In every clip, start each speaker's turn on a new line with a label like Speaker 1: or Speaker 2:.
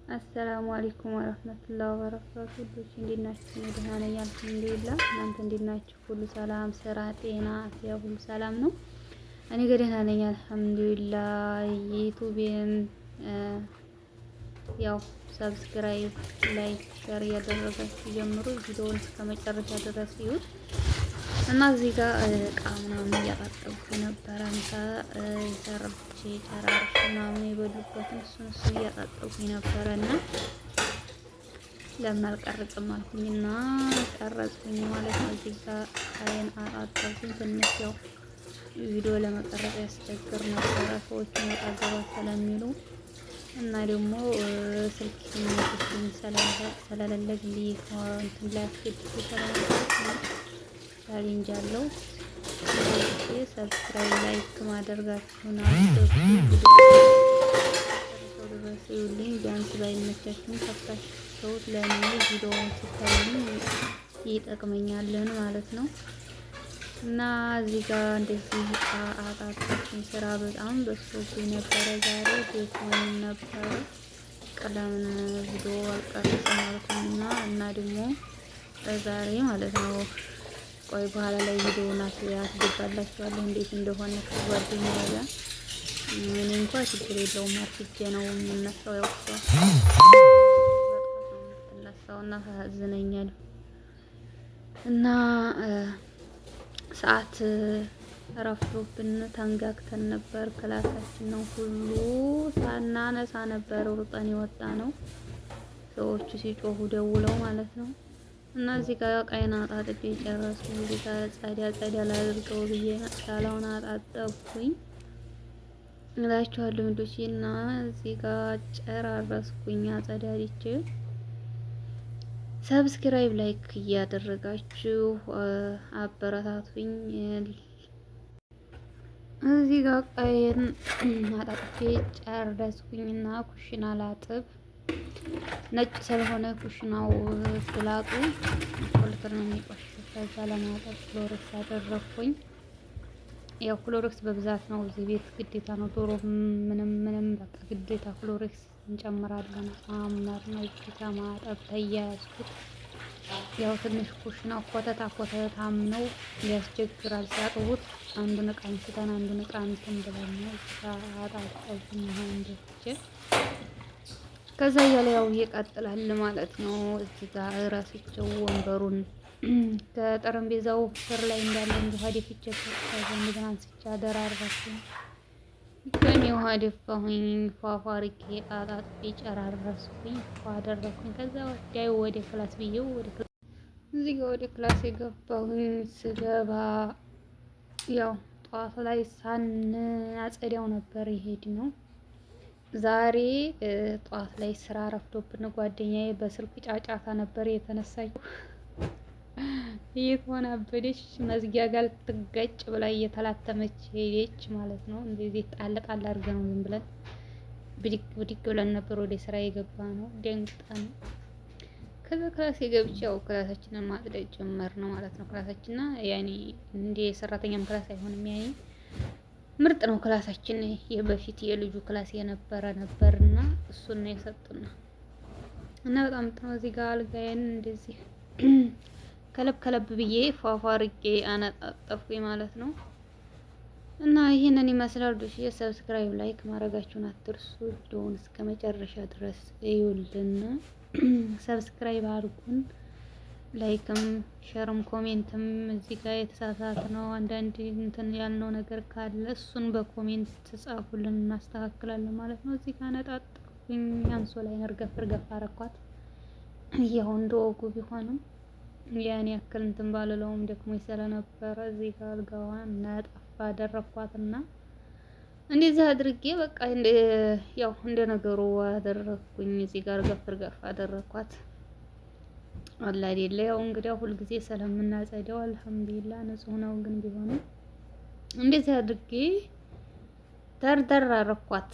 Speaker 1: አሰላሙ አለይኩም ወራህመቱላሂ ወበረካቱ። ዶች እንዴት ናችሁ? ደህና ነኝ አልሐምዱሊላህ። እናንተ እንዴት ናችሁ? ሁሉ ሰላም፣ ስራ፣ ጤና፣ አፍያ ሁሉ ሰላም ነው? እኔ ጋር ደህና ነኝ አልሐምዱሊላህ። ዩቲዩብን ያው ሰብስክራይብ፣ ላይክ፣ ሼር እያደረጋችሁ ጀምሩ። ቪዲዮውን እስከመጨረሻ ድረስ ይዩት እና እዚህ ጋር እቃ ምናምን እያጣጠብኩ ነበረ። ምሳ ሰርቼ ጨራርሼ ምናምን የበሉበትን እሱን እያጣጠብኩኝ ነበረ እና ለምን አልቀርጽም አልኩኝና ቀረጽኩኝ ማለት ነው። እዚህ ጋር እቃዬን አጣጠብኩኝ። ትንሽ ያው ቪዲዮ ለመቀረጽ ያስቸግር ነበረ ሰዎች ወጣ ገባ ስለሚሉ እና ደግሞ ስልክ ስለሌለኝ እንትን ላይ አስገብቼ ስለነበረ ቻሌንጅ አለው። ሰብስክራይብ ላይክ ማድረጋችሁን ድረስ ይውልኝ። ቢያንስ ባይመቻችሁም ከፍታችሁት ለእኔ ቪዲዮውን ስታዩኝ ይጠቅመኛልን ማለት ነው። እና እዚህ ጋር እንደዚህ አጣጣችን ስራ በጣም በዝቶብኝ ነበረ። ዛሬ ቤቱን ነበረ ቀለምን ቪዲዮ አልቀረጽም አልኩኝና እና ደግሞ ዛሬ ማለት ነው ቆይ በኋላ ላይ ቪዲዮውን አስገባላችኋለሁ እንዴት እንደሆነ ከጓደኛዬ ጋር። እኔ እንኳን ችግር የለውም አርፍጄ ነው የምነሳው። ያው እና ታዝነኛል እና ሰዓት ረፍዶብን ተንጋግተን ነበር። ክላሳችን ነው ሁሉ ሳናነሳ ነበር ሩጠን የወጣ ነው ሰዎቹ ሲጮሁ ደውለው ማለት ነው። እና እዚህ ጋር ቀይና አጣጥቤ ጨረስኩ። እዚህ ጋር ጸዳ ላድርገው ብዬ ሳላውን አጣጠብኩኝ እላችኋለሁ እንዶች እና እዚህ ጋር ጨራረስኩኝ አጸዳድቼ። ሰብስክራይብ ላይክ እያደረጋችሁ አበረታቱኝ። እዚህ ጋር ቀይን አጣጥቤ ጨረስኩኝና ኩሽና ላጥብ ነጭ ስለሆነ ኩሽናው ስላጡ ፖሊተር ነው የሚቆሽሸው። ከዛ ለማጠብ ክሎሮክስ አደረኩኝ። ያው ክሎሮክስ በብዛት ነው እዚህ ቤት ግዴታ ነው። ዶሮ ምንም በቃ ግዴታ ክሎሮክስ እንጨምራለን። አመር ነው ግዴታ ማጠብ ተያያዝኩት። ያው ትንሽ ኩሽናው ኮተታም ነው ያስቸግራል። ሲያጥቡት አንዱን እቃ አንስተን አንዱን እቃ እንትን ብለን ነው አጣጣብኩኝ እንደዚህ ከዛ እያለ ያው ይቀጥላል ማለት ነው። እዚህ ጋር ራስቸው ወንበሩን ከጠረጴዛው ስር ላይ እንዳለ እንዲሁ ደፍቼ ከዛ እንደገና አንስቼ አደራረስኩኝ። ከኔ ውሃ ደፋሁኝ ፏፏርቄ አጣጥቤ ጨራረስኩኝ አደረኩኝ። ከዛ ወደ ክላስ ብዬው እዚህ ጋር ወደ ክላስ የገባሁኝ። ስገባ ያው ጠዋት ላይ አጸዳው ነበር ይሄድ ነው። ዛሬ ጠዋት ላይ ስራ ረፍዶብን ጓደኛዬ በስልክ ጫጫታ ነበር የተነሳችው። እየተወናበደች መዝጊያ ጋር ትጋጭ ብላ እየተላተመች ሄደች ማለት ነው። እንደዚህ ጣል አድርገን ነው ዝም ብለን ብድግ ብለን ነበር ወደ ስራ የገባ ነው። ደንግጠን ከዛ ክላስ የገብቼ ያው ክላሳችንን ማጽዳት ጀመር ነው ማለት ነው። ክላሳችንና ያኔ እንደ ሰራተኛም ክላስ አይሆንም ያኔ ምርጥ ነው ክላሳችን። የበፊት የልጁ ክላስ የነበረ ነበርና እሱን ነው የሰጡና እና በጣም ጥሩ። እዚህ ጋር አልጋዬን እንደዚህ ከለብ ብዬ ፏፏርቄ አነጣጠፍኩኝ ማለት ነው። እና ይሄንን ይመስላል። ዱሽ ሰብስክራይብ ላይክ ማድረጋችሁን አትርሱ። ቪዲዮውን እስከመጨረሻ ድረስ እዩልን። ሰብስክራይብ አድርጉን። ላይክም ሸርም ኮሜንትም እዚህ ጋር የተሳሳተ ነው አንዳንድ እንትን ያልነው ነገር ካለ እሱን በኮሜንት ተጻፉልን እናስተካክላለን ማለት ነው። እዚህ ጋር ነጣጥኩኝ አንሶላ ላይ እርገፍ አረኳት። ያው እንደወጉ ቢሆንም ያን ያክል እንትን ባልለውም ደክሞኝ ስለነበረ እዚህ ጋር አልጋዋን ነጣፍ አደረኳትና እንደዚህ አድርጌ በቃ ያው እንደ ነገሩ አደረኩኝ። እዚህ ጋር እርገፍ አደረኳት። አላ አይደለ ያው እንግዲህ ሁልጊዜ ስለምናጸደው አልሐምዱሊላህ ንጹህ ነው። ግን ቢሆንም እንደዚህ አድርጌ ደርደር አረኳት።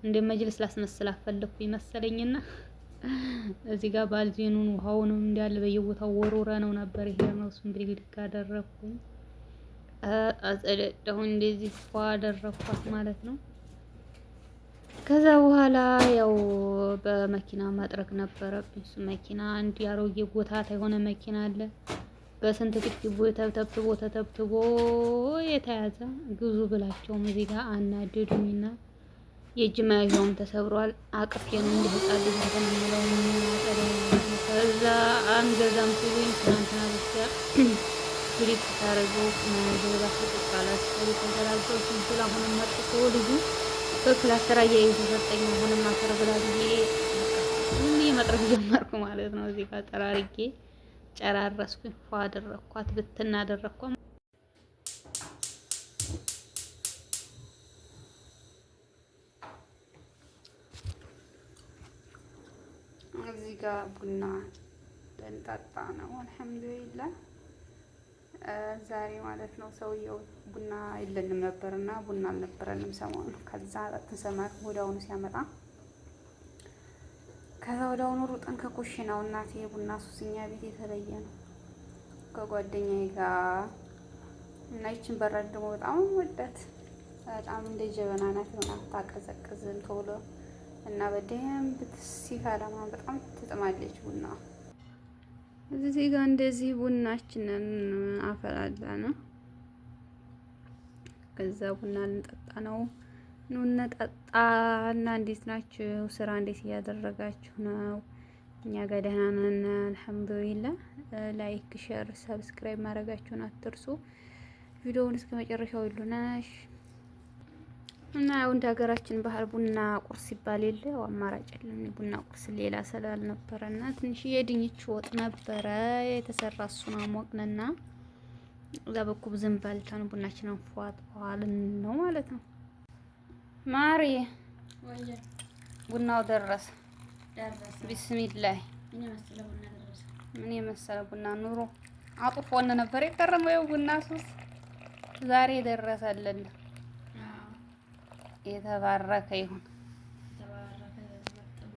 Speaker 1: እንደ መጅልስ ላስመስላት ፈለኩኝ መሰለኝና እዚህ ጋር ባልዚኑን ውሃውንም እንዳለ በየቦታው ወሮረ ነው ነበር። ይሄ ነው እሱን ብድግ አደረኩኝ። አጸደሁኝ እንደዚህ አደረኳት ማለት ነው። ከዛ በኋላ ያው በመኪና ማጥረግ ነበረብኝ። እሱ መኪና አንድ አሮጌ ጎታታ የሆነ መኪና አለ። በስንት ጥቂት ተተብትቦ የተያዘ ግዙ ብላቸውም እዚህ ጋር አናደዱኝና የእጅ መያዣውም ተሰብሯል። አቅፌ ነው እንደ ህጻን ልጅ እንትን የምለው ከዛ አንገዛም ሲሉኝ ትናንትና ብቻ ፍሪት ታረገው መያዣው ራሱ ቁጣላት ተዘራዘው ሲል አሁንም መጥቶ ልጁ በክላስ ስራ እየተሰጠኝ አሁንም አፈር ብላ ብዬ ሁሌ መጥረግ ጀመርኩ ማለት ነው። እዚህ ጋር ጠራርጌ ጨራረስኩኝ። ፏ አደረኳት፣ ብትና አደረኳት። እዚህ ጋር ቡና ልንጠጣ ነው። አልሐምዱሊላህ ዛሬ ማለት ነው። ሰውየው ቡና የለንም ነበርና ቡና አልነበረንም ሰሞኑን። ከዛ ተሰማር ወዲያውኑ ሲያመጣ ከዛ ወዲያውኑ ሩጠን ከኩሽናው እናቴ ቡና ሱስኛ ቤት የተለየ ነው ከጓደኛዬ ጋር እና ይችን በራድ ደግሞ በጣም ወዳት በጣም እንደ ጀበና ናት። ሆና ታቀዘቅዝም ቶሎ እና በደንብ ሲፈላ በጣም ትጥማለች ቡና። እዚህ ጋር እንደዚህ ቡናችንን አፈላለን። ከዛ ቡና ልንጠጣ ነው። ኑ እንጠጣ እና እንዴት ናችሁ? ስራ እንዴት እያደረጋችሁ ነው? እኛ ጋር ደህና ነን አልሐምዱሊላህ። ላይክ፣ ሼር፣ ሰብስክራይብ ማድረጋችሁን አትርሱ። ቪዲዮውን እስከ መጨረሻው ይሉናሽ እና ያው እንደ ሀገራችን ባህል ቡና ቁርስ ይባል የለ አማራጭ የለም። ቡና ቁርስ ሌላ ስላልነበረና ትንሽ የድንች ወጥ ነበረ የተሰራ እሱን አሞቅንና እዛ በኩል ዝም ባልታን ቡናችንን ፏጥ በኋላን ነው ማለት ነው። ማሪ ቡናው ደረሰ። ቢስሚላህ ምን የመሰለ ቡና ኑሮ አጥፎን ነበር የቀረመው ቡና ሱስ ዛሬ ደረሰልን። የተባረከ ይሁን።